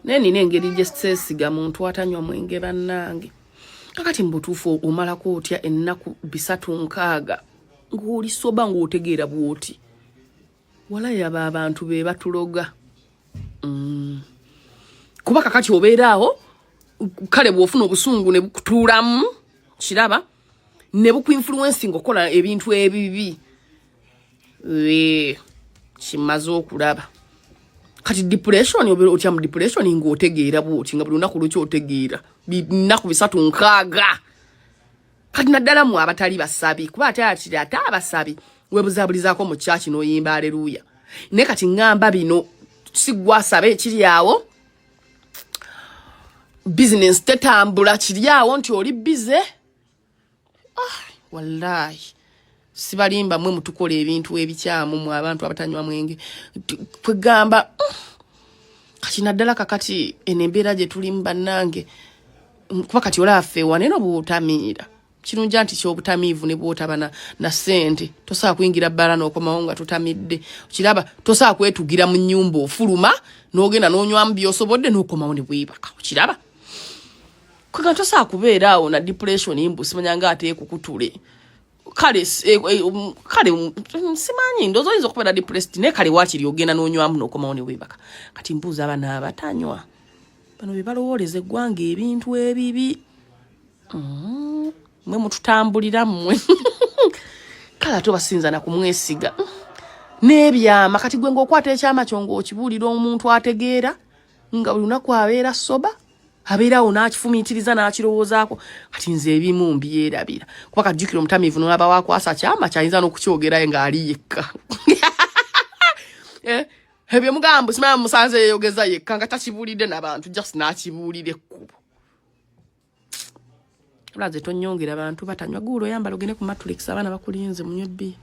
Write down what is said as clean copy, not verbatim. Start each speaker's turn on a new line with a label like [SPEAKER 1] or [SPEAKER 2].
[SPEAKER 1] neni nengeri gye sesiga muntu atanywa mwenge bannange kakati mbutuufu omalako otya ennaku 3-6 ng'oli soba ng'otegeera bw'oti wala yaba abantu be batuloga kuba kakati obeera awo kale bw'ofuna obusungu ne bukutuulamu kiraba ne bukuinfluencing okola ebintu ebibi kimaze okulaba kati depression obeera otya mu depression ng'otegeera bw'oti nga buli lunaku lw'oki otegeera nnaku 3-6 kati naddala mu abatali basabi kuba ate abasabi webuzabulizaako mu kyaki n'oyimba aleluya naye kati ngamba bino si gwasabe ekiri awo business tetambula kiri awo nti oli bize wallahi sibalimba mwe mutukola ebintu ebikyamu mu abantu abatanywa mwenge kwegamba kati naddala kakati enembeera gye tulimu bannange kuba kati olaffe waneno bw'otamiira kirunja nti ky'obutamiivu ne bw'otaba na ssente tosobola kuyingira bbala n'okomawo nga tutamidde kiraba tosobola kwetugira mu nnyumba ofuluma n'ogenda n'onywamu by'osobodde n'okomawo ne bwebaka kiraba kwega tosobola kubeera awo na depression simanya nga ate ekukutule kale simanyi ndowooza oyinza okubeera depressed naye kale waakiri ogenda n'onywamu n'okomawo ne bwebaka kati mbuuza abana abatanywa bano be balowooleza eggwanga ebintu ebibi mwe mututambulira mmwe kale ate obasinza na kumwesiga n'ebyama kati gwe ng'okwata ekyama kyo ng'okibuulira omuntu ategeera nga buli lunaku abeera soba abeerawo n'akifumiitiriza n'akirowoozaako kati nze ebimu mbyerabira kuba kajjukira omutamiivu n'olaba waakwasa kyama kyayinza n'okukyogerayo ng'ali yekka ebyo mugamba simanya musanze yeeyogeza yekka nga takibuulidde n'abantu just n'akibuulira ekkubo olaze tonyongera abantu batanywa guulo oyambala ogende ku Matrix abaana bakulinze munywe bbi